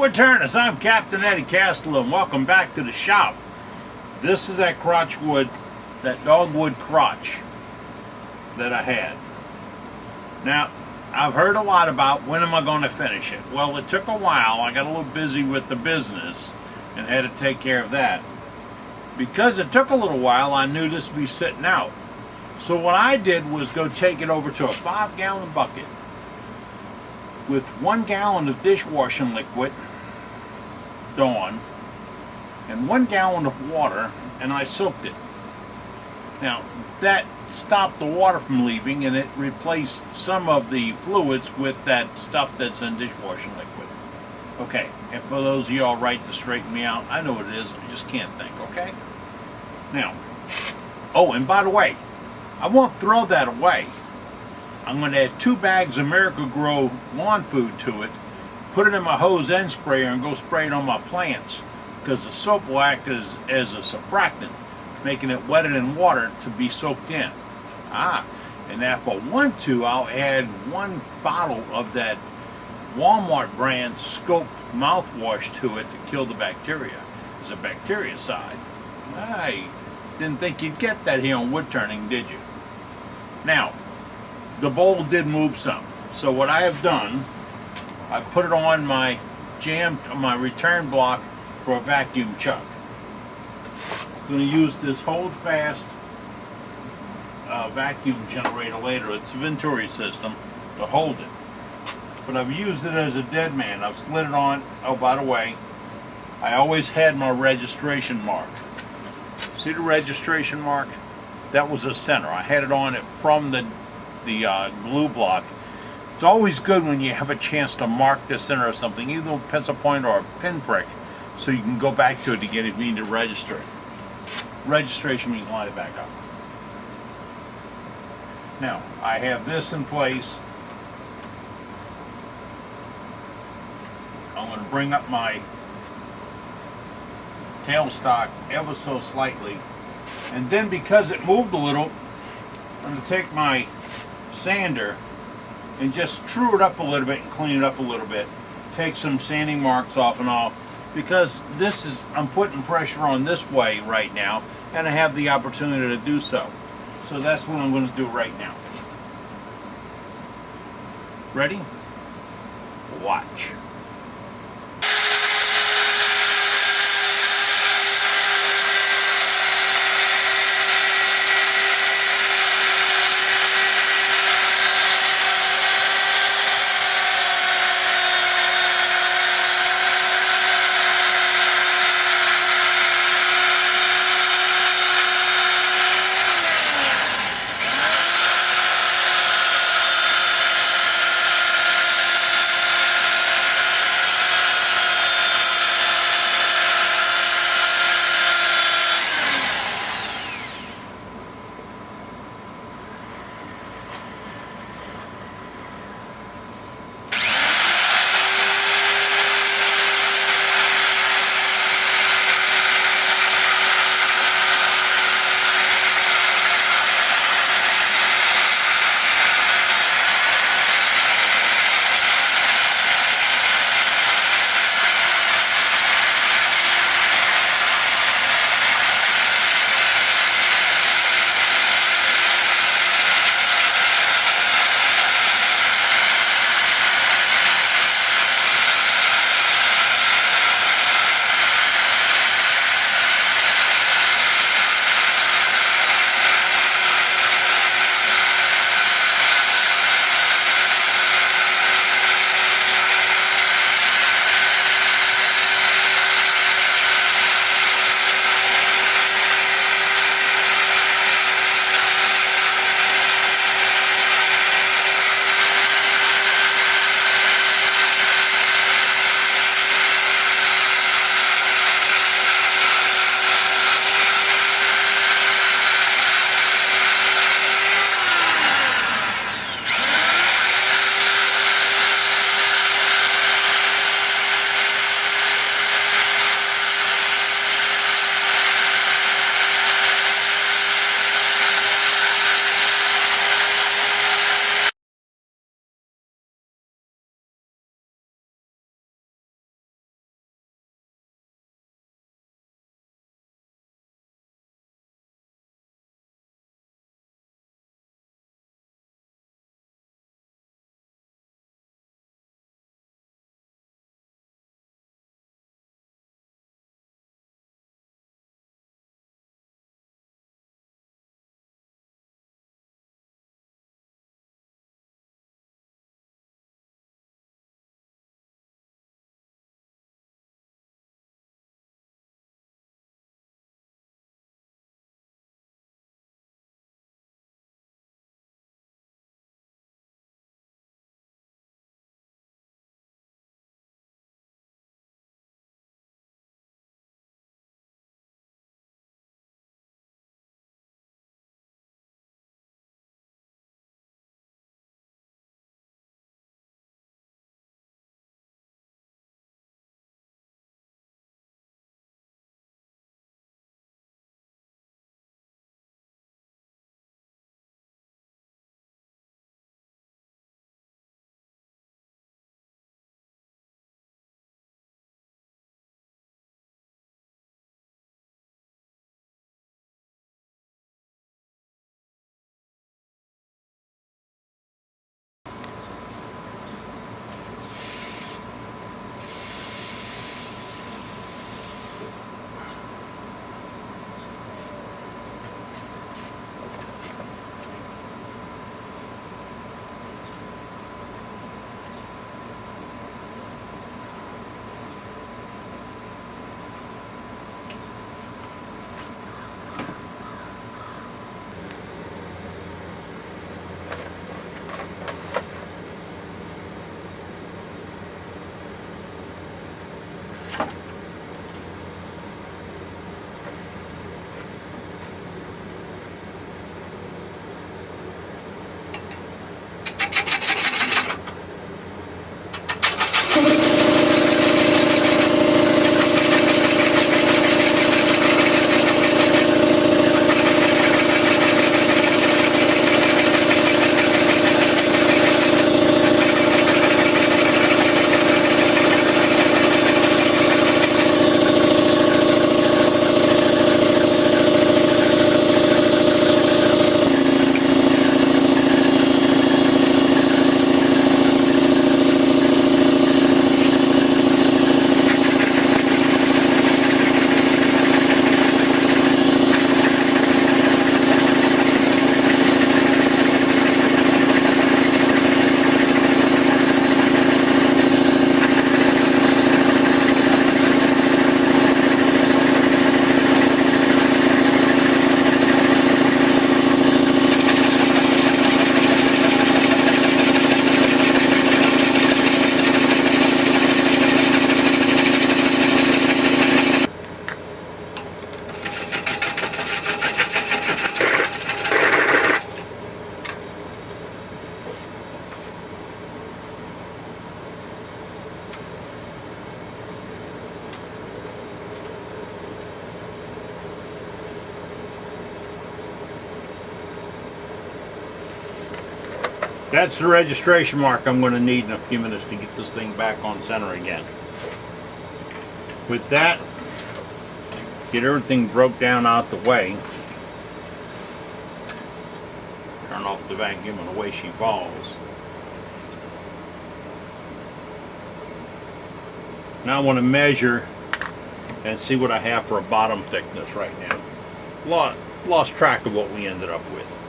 Woodturners, I'm Captain Eddie Castlew, and welcome back to the shop. This is that crotch wood, that dogwood crotch that I had. Now, I've heard a lot about when am I going to finish it. Well, it took a while. I got a little busy with the business and had to take care of that. Because it took a little while, I knew this would be sitting out. So what I did was go take it over to a 5-gallon bucket with 1 gallon of dishwashing liquid, Dawn, and 1 gallon of water, and I soaked it. Now, that stopped the water from leaving, and it replaced some of the fluids with that stuff that's in dishwashing liquid. Okay, and for those of you all right to straighten me out, I know what it is, I just can't think, okay? Now, oh, and by the way, I won't throw that away. I'm going to add 2 bags of Miracle-Gro lawn food to it, put it in my hose end sprayer, and go spray it on my plants, because the soap will act as a surfactant, making it wetter than water to be soaked in. And now if I want to, I'll add 1 bottle of that Walmart brand Scope mouthwash to it to kill the bacteria. It's a bactericide. I didn't think you'd get that here on wood turning, did you? Now, the bowl did move some. So what I have done, I put it on my return block for a vacuum chuck. I'm going to use this hold fast vacuum generator later. It's a Venturi system to hold it. But I've used it as a dead man. I've slid it on. Oh, by the way, I always had my registration mark. See the registration mark? That was a center. I had it on it from the glue block. It's always good when you have a chance to mark the center of something, either with a pencil point or a pinprick, so you can go back to it to get it if you need to register it. Registration means line it back up. Now, I have this in place. I'm going to bring up my tailstock ever so slightly, and then because it moved a little, I'm going to take my sander and just true it up a little bit and clean it up a little bit. Take some sanding marks off and all, because I'm putting pressure on this way right now, and I have the opportunity to do so. So that's what I'm going to do right now. Ready? Watch. That's the registration mark I'm going to need in a few minutes to get this thing back on center again. With that, get everything broke down out the way. Turn off the vacuum and away she falls. Now I want to measure and see what I have for a bottom thickness right now. Lost track of what we ended up with.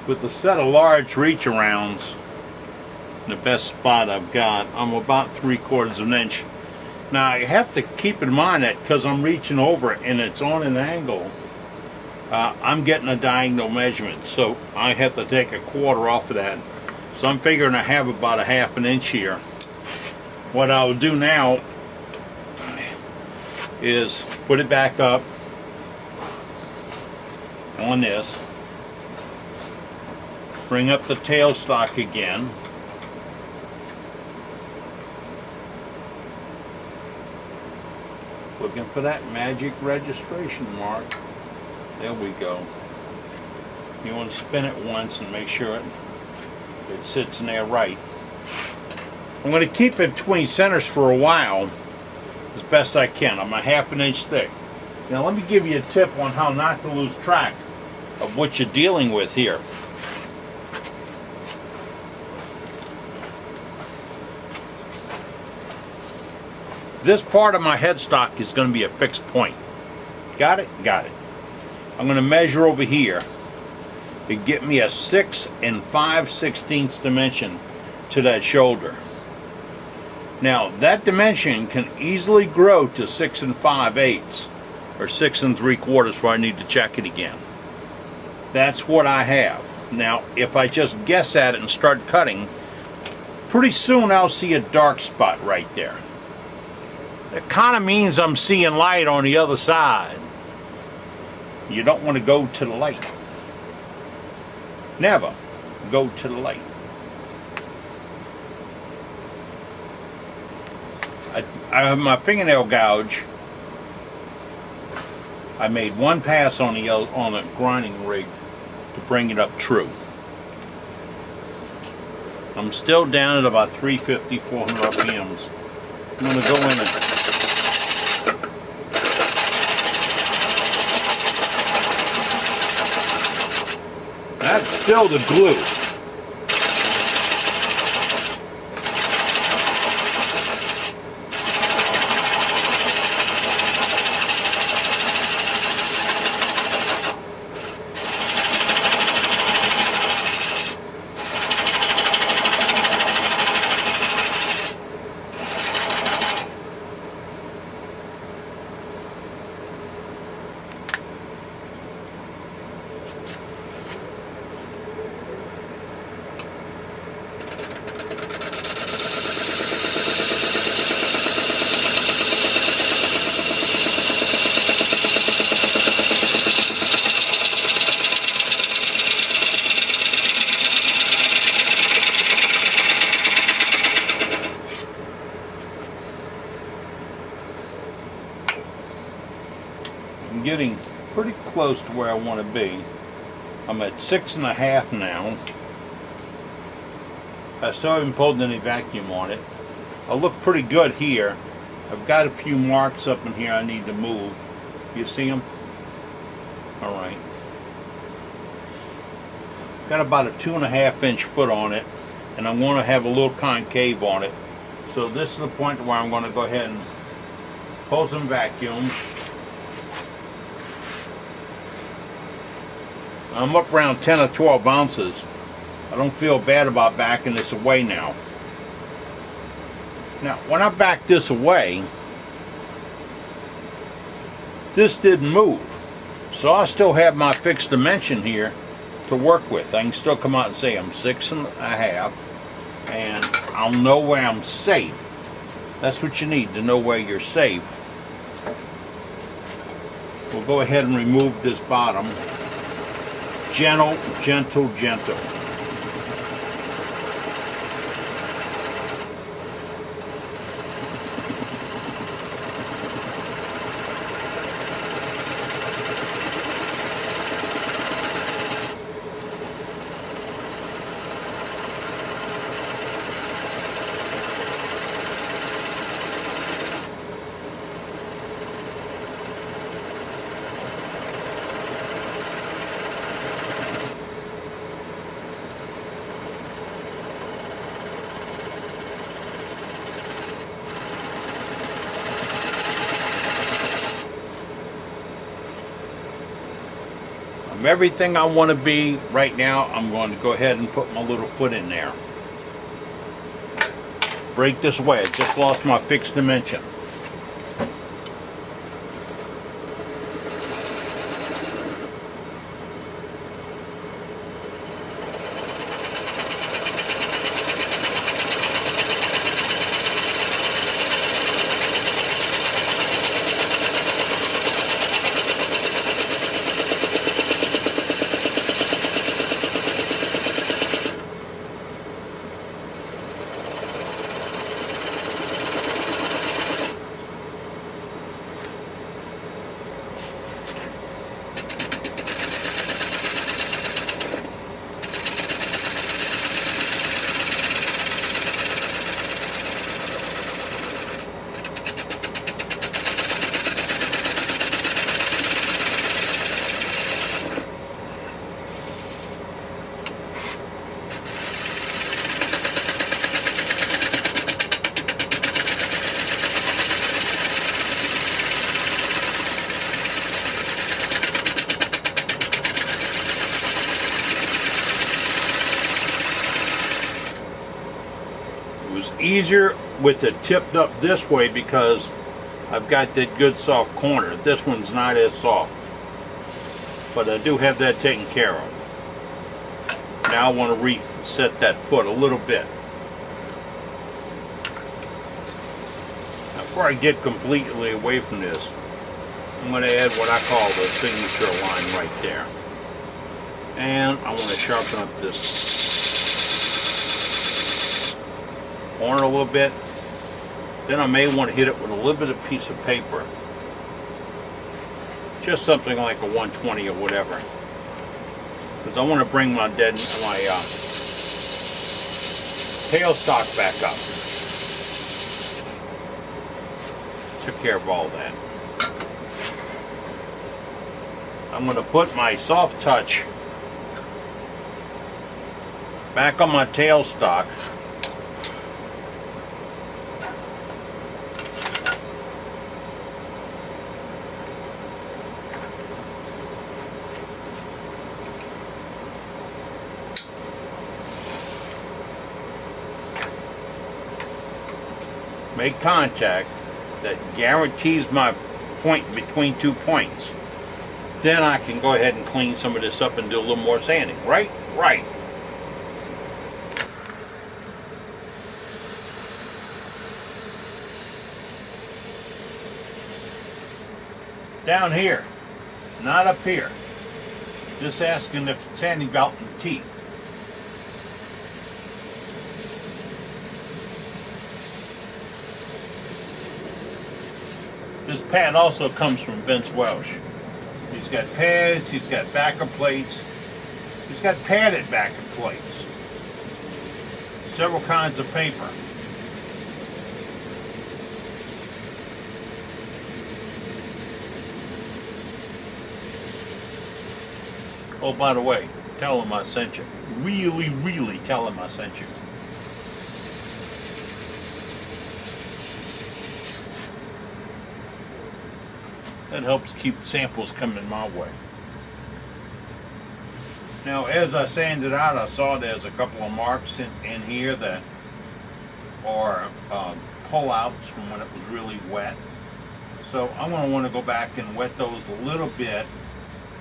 With a set of large reach arounds, the best spot I've got, I'm about 3/4 of an inch. Now you have to keep in mind that because I'm reaching over it and it's on an angle, I'm getting a diagonal measurement, so I have to take 1/4 off of that. So I'm figuring I have about a 1/2 inch here. What I'll do now is put it back up on this. Bring up the tailstock again. Looking for that magic registration mark. There we go. You want to spin it once and make sure it sits in there right. I'm going to keep it between centers for a while as best I can. I'm a 1/2 inch thick. Now let me give you a tip on how not to lose track of what you're dealing with here. This part of my headstock is going to be a fixed point. Got it? Got it. I'm going to measure over here to get me a 6 5/16 dimension to that shoulder. Now that dimension can easily grow to 6 5/8 or 6 3/4 before I need to check it again. That's what I have. Now if I just guess at it and start cutting, pretty soon I'll see a dark spot right there. It kind of means I'm seeing light on the other side. You don't want to go to the light. Never go to the light. I have my fingernail gouge. I made one pass on the grinding rig to bring it up true. I'm still down at about 350, 400 RPMs. I'm going to go in and that's still the glue. I'm getting pretty close to where I want to be. I'm at 6 1/2 now. I still haven't pulled any vacuum on it. I look pretty good here. I've got a few marks up in here I need to move. You see them? Alright. Got about a 2 1/2 inch foot on it, and I'm going to have a little concave on it. So this is the point where I'm going to go ahead and pull some vacuum. I'm up around 10 or 12 ounces. I don't feel bad about backing this away now. Now, when I back this away, this didn't move. So I still have my fixed dimension here to work with. I can still come out and say I'm 6 1/2, and I'll know where I'm safe. That's what you need, to know where you're safe. We'll go ahead and remove this bottom. Gentle, gentle, gentle. I'm everything I want to be right now. I'm going to go ahead and put my little foot in there. Break this way. I just lost my fixed dimension. Easier with it tipped up this way because I've got that good soft corner. This one's not as soft, but I do have that taken care of. Now I want to reset that foot a little bit. Now, before I get completely away from this, I'm going to add what I call the signature line right there, and I want to sharpen up this corner a little bit. Then I may want to hit it with a little bit of piece of paper, just something like a 120 or whatever, because I want to bring my tailstock back up. Took care of all that. I'm going to put my soft touch back on my tailstock. Make contact that guarantees my point between 2 points. Then I can go ahead and clean some of this up and do a little more sanding. Right? Right. Down here, not up here. Just asking if sanding belt and teeth. This pad also comes from Vince Welsh. He's got pads, he's got backer plates, he's got padded backer plates, several kinds of paper. Oh, by the way, tell him I sent you. Really tell him I sent you. That helps keep samples coming my way. Now, as I sanded out, I saw there's a couple of marks in here that are pull-outs from when it was really wet. So I'm going to want to go back and wet those a little bit,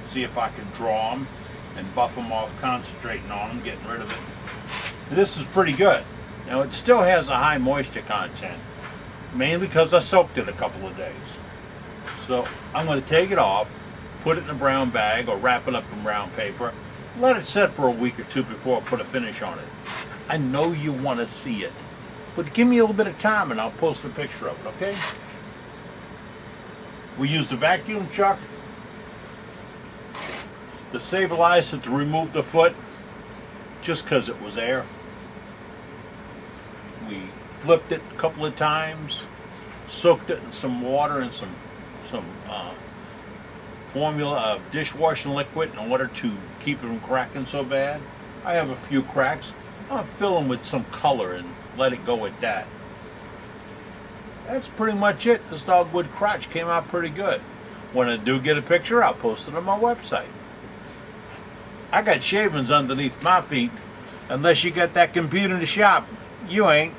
see if I can draw them and buff them off, concentrating on them, getting rid of it. This is pretty good. Now, it still has a high moisture content, mainly because I soaked it a couple of days. So I'm going to take it off, put it in a brown bag or wrap it up in brown paper, let it set for a week or two before I put a finish on it. I know you want to see it, but give me a little bit of time and I'll post a picture of it, okay? We used a vacuum chuck to stabilize it, to remove the foot, just because it was there. We flipped it a couple of times, soaked it in some water and some formula of dishwashing liquid in order to keep it from cracking so bad. I have a few cracks. I'll fill them with some color and let it go at that. That's pretty much it. This dogwood crotch came out pretty good. When I do get a picture, I'll post it on my website. I got shavings underneath my feet. Unless you got that computer in the shop. You ain't.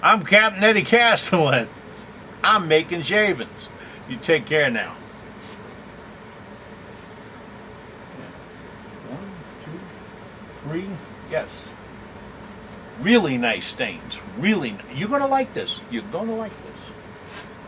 I'm Captain Eddie Castellan. I'm making shavings. You take care now. 1, 2, 3. Yes. Really nice stains. Really. You're going to like this. You're going to like this.